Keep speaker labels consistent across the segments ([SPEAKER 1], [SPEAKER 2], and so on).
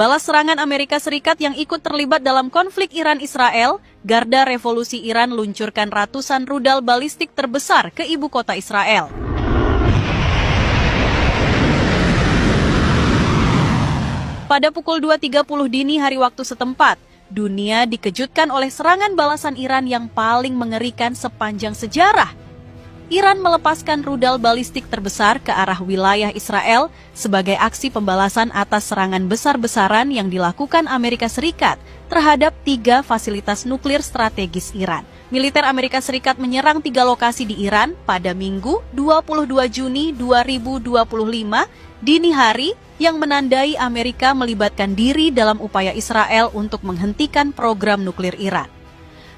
[SPEAKER 1] Balas serangan Amerika Serikat yang ikut terlibat dalam konflik Iran-Israel, Garda Revolusi Iran luncurkan ratusan rudal balistik terbesar ke ibu kota Israel. Pada pukul 2.30 dini hari waktu setempat, dunia dikejutkan oleh serangan balasan Iran yang paling mengerikan sepanjang sejarah. Iran melepaskan rudal balistik terbesar ke arah wilayah Israel sebagai aksi pembalasan atas serangan besar-besaran yang dilakukan Amerika Serikat terhadap 3 fasilitas nuklir strategis Iran. Militer Amerika Serikat menyerang 3 lokasi di Iran pada Minggu 22 Juni 2025 dini hari yang menandai Amerika melibatkan diri dalam upaya Israel untuk menghentikan program nuklir Iran.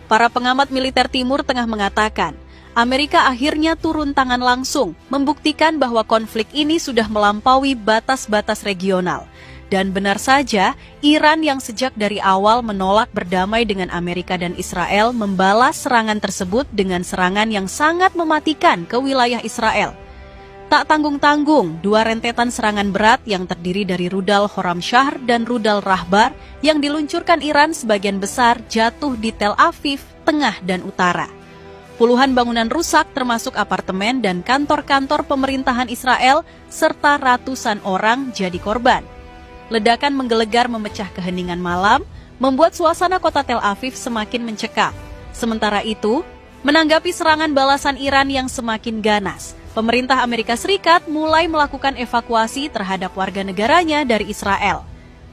[SPEAKER 1] Para pengamat militer Timur Tengah mengatakan, Amerika akhirnya turun tangan langsung, membuktikan bahwa konflik ini sudah melampaui batas-batas regional. Dan benar saja, Iran yang sejak dari awal menolak berdamai dengan Amerika dan Israel membalas serangan tersebut dengan serangan yang sangat mematikan ke wilayah Israel. Tak tanggung-tanggung, 2 rentetan serangan berat yang terdiri dari rudal Khorramshahr dan rudal Rahbar yang diluncurkan Iran sebagian besar jatuh di Tel Aviv, tengah dan utara. Puluhan bangunan rusak termasuk apartemen dan kantor-kantor pemerintahan Israel serta ratusan orang jadi korban. Ledakan menggelegar memecah keheningan malam, membuat suasana kota Tel Aviv semakin mencekam. Sementara itu, menanggapi serangan balasan Iran yang semakin ganas, pemerintah Amerika Serikat mulai melakukan evakuasi terhadap warga negaranya dari Israel.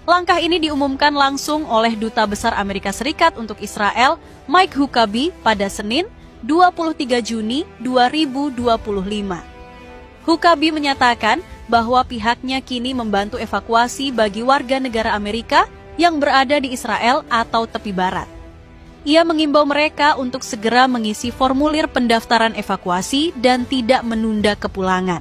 [SPEAKER 1] Langkah ini diumumkan langsung oleh Duta Besar Amerika Serikat untuk Israel, Mike Huckabee, pada Senin, 23 Juni 2025. Huckabee menyatakan bahwa pihaknya kini membantu evakuasi bagi warga negara Amerika yang berada di Israel atau tepi barat. Ia mengimbau mereka untuk segera mengisi formulir pendaftaran evakuasi dan tidak menunda kepulangan.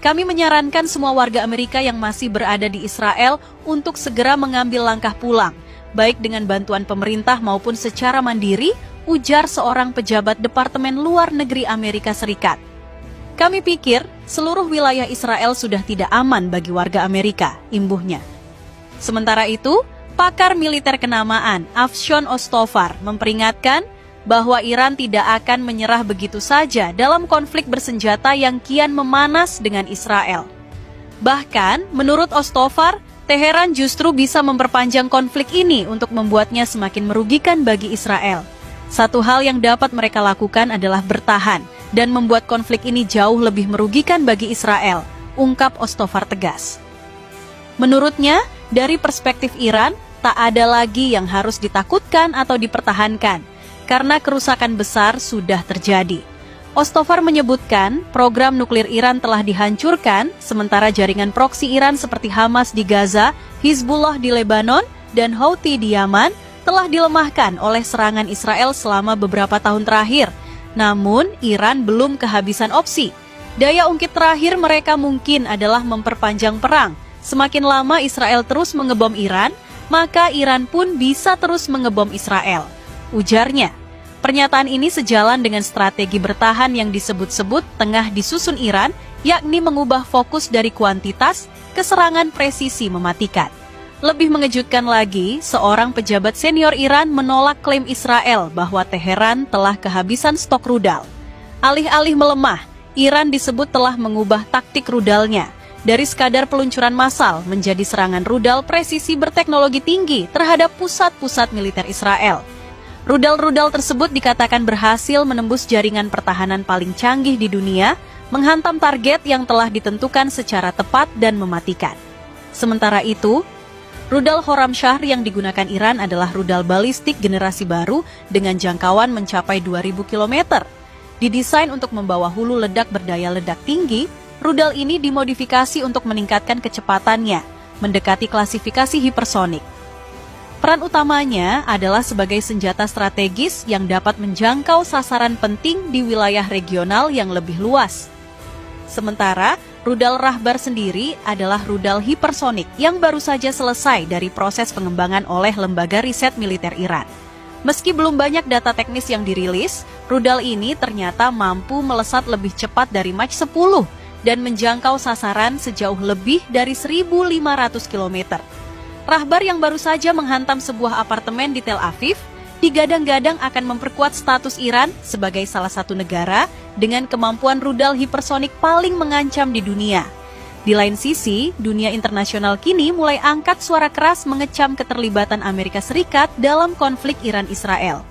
[SPEAKER 1] Kami menyarankan semua warga Amerika yang masih berada di Israel untuk segera mengambil langkah pulang, baik dengan bantuan pemerintah maupun secara mandiri, ujar seorang pejabat Departemen Luar Negeri Amerika Serikat. Kami pikir seluruh wilayah Israel sudah tidak aman bagi warga Amerika, imbuhnya. Sementara itu, pakar militer kenamaan Avshon Ostofar memperingatkan bahwa Iran tidak akan menyerah begitu saja dalam konflik bersenjata yang kian memanas dengan Israel. Bahkan, menurut Ostofar, Teheran justru bisa memperpanjang konflik ini untuk membuatnya semakin merugikan bagi Israel. Satu hal yang dapat mereka lakukan adalah bertahan dan membuat konflik ini jauh lebih merugikan bagi Israel, ungkap Ostofar tegas. Menurutnya, dari perspektif Iran, tak ada lagi yang harus ditakutkan atau dipertahankan, karena kerusakan besar sudah terjadi. Ostofar menyebutkan program nuklir Iran telah dihancurkan, sementara jaringan proksi Iran seperti Hamas di Gaza, Hizbullah di Lebanon, dan Houthi di Yaman telah dilemahkan oleh serangan Israel selama beberapa tahun terakhir. Namun, Iran belum kehabisan opsi. Daya ungkit terakhir mereka mungkin adalah memperpanjang perang. Semakin lama Israel terus mengebom Iran, maka Iran pun bisa terus mengebom Israel, ujarnya. Pernyataan ini sejalan dengan strategi bertahan yang disebut-sebut tengah disusun Iran, yakni mengubah fokus dari kuantitas ke serangan presisi mematikan. Lebih mengejutkan lagi, seorang pejabat senior Iran menolak klaim Israel bahwa Teheran telah kehabisan stok rudal. Alih-alih melemah, Iran disebut telah mengubah taktik rudalnya dari sekadar peluncuran massal menjadi serangan rudal presisi berteknologi tinggi terhadap pusat-pusat militer Israel. Rudal-rudal tersebut dikatakan berhasil menembus jaringan pertahanan paling canggih di dunia, menghantam target yang telah ditentukan secara tepat dan mematikan. Sementara itu, rudal Khorramshahr yang digunakan Iran adalah rudal balistik generasi baru dengan jangkauan mencapai 2.000 km. Didesain untuk membawa hulu ledak berdaya ledak tinggi, rudal ini dimodifikasi untuk meningkatkan kecepatannya, mendekati klasifikasi hipersonik. Peran utamanya adalah sebagai senjata strategis yang dapat menjangkau sasaran penting di wilayah regional yang lebih luas. Sementara, rudal Rahbar sendiri adalah rudal hipersonik yang baru saja selesai dari proses pengembangan oleh lembaga riset militer Iran. Meski belum banyak data teknis yang dirilis, rudal ini ternyata mampu melesat lebih cepat dari Mach 10 dan menjangkau sasaran sejauh lebih dari 1.500 km. Rahbar yang baru saja menghantam sebuah apartemen di Tel Aviv digadang-gadang akan memperkuat status Iran sebagai salah satu negara dengan kemampuan rudal hipersonik paling mengancam di dunia. Di lain sisi, dunia internasional kini mulai angkat suara keras mengecam keterlibatan Amerika Serikat dalam konflik Iran-Israel.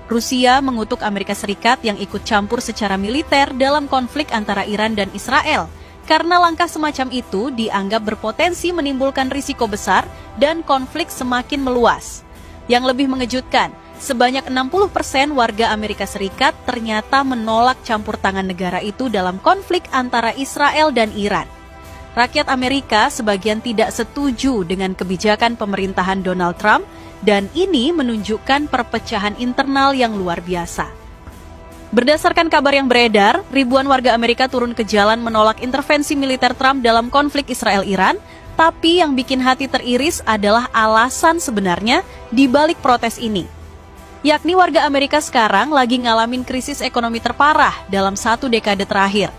[SPEAKER 1] Rusia mengutuk Amerika Serikat yang ikut campur secara militer dalam konflik antara Iran dan Israel, karena langkah semacam itu dianggap berpotensi menimbulkan risiko besar dan konflik semakin meluas. Yang lebih mengejutkan, sebanyak 60% warga Amerika Serikat ternyata menolak campur tangan negara itu dalam konflik antara Israel dan Iran. Rakyat Amerika sebagian tidak setuju dengan kebijakan pemerintahan Donald Trump, dan ini menunjukkan perpecahan internal yang luar biasa. Berdasarkan kabar yang beredar, ribuan warga Amerika turun ke jalan menolak intervensi militer Trump dalam konflik Israel-Iran, tapi yang bikin hati teriris adalah alasan sebenarnya di balik protes ini. Yakni warga Amerika sekarang lagi ngalamin krisis ekonomi terparah dalam 1 dekade terakhir.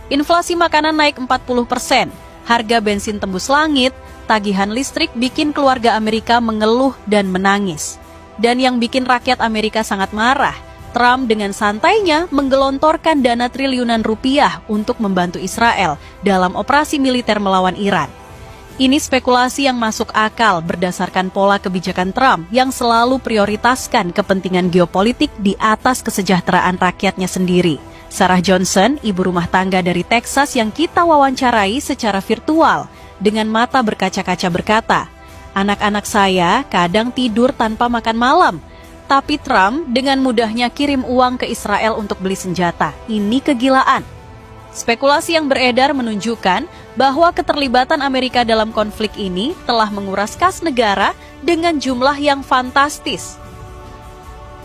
[SPEAKER 1] Inflasi makanan naik 40%, harga bensin tembus langit, tagihan listrik bikin keluarga Amerika mengeluh dan menangis. Dan yang bikin rakyat Amerika sangat marah, Trump dengan santainya menggelontorkan dana triliunan rupiah untuk membantu Israel dalam operasi militer melawan Iran. Ini spekulasi yang masuk akal berdasarkan pola kebijakan Trump yang selalu prioritaskan kepentingan geopolitik di atas kesejahteraan rakyatnya sendiri. Sarah Johnson, ibu rumah tangga dari Texas yang kita wawancarai secara virtual, dengan mata berkaca-kaca berkata, "Anak-anak saya kadang tidur tanpa makan malam. Tapi Trump dengan mudahnya kirim uang ke Israel untuk beli senjata. Ini kegilaan." Spekulasi yang beredar menunjukkan bahwa keterlibatan Amerika dalam konflik ini telah menguras kas negara dengan jumlah yang fantastis.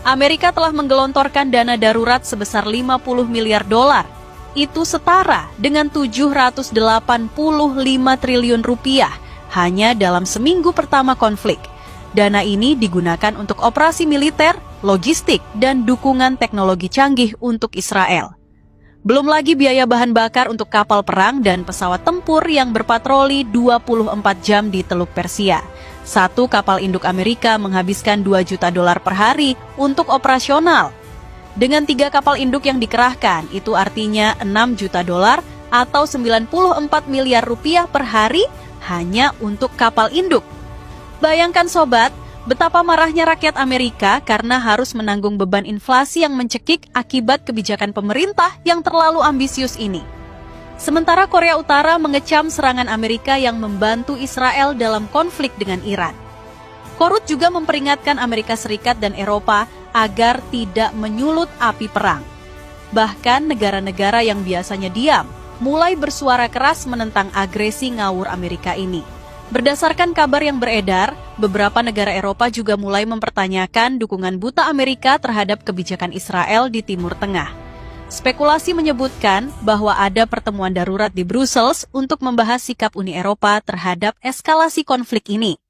[SPEAKER 1] Amerika telah menggelontorkan dana darurat sebesar 50 miliar dolar. Itu setara dengan 785 triliun rupiah hanya dalam seminggu pertama konflik. Dana ini digunakan untuk operasi militer, logistik, dan dukungan teknologi canggih untuk Israel. Belum lagi biaya bahan bakar untuk kapal perang dan pesawat tempur yang berpatroli 24 jam di Teluk Persia. Satu kapal induk Amerika menghabiskan 2 juta dolar per hari untuk operasional. Dengan 3 kapal induk yang dikerahkan, itu artinya 6 juta dolar atau 94 miliar rupiah per hari hanya untuk kapal induk. Bayangkan sobat, betapa marahnya rakyat Amerika karena harus menanggung beban inflasi yang mencekik akibat kebijakan pemerintah yang terlalu ambisius ini. Sementara Korea Utara mengecam serangan Amerika yang membantu Israel dalam konflik dengan Iran. Korut juga memperingatkan Amerika Serikat dan Eropa agar tidak menyulut api perang. Bahkan negara-negara yang biasanya diam mulai bersuara keras menentang agresi ngawur Amerika ini. Berdasarkan kabar yang beredar, beberapa negara Eropa juga mulai mempertanyakan dukungan buta Amerika terhadap kebijakan Israel di Timur Tengah. Spekulasi menyebutkan bahwa ada pertemuan darurat di Brussels untuk membahas sikap Uni Eropa terhadap eskalasi konflik ini.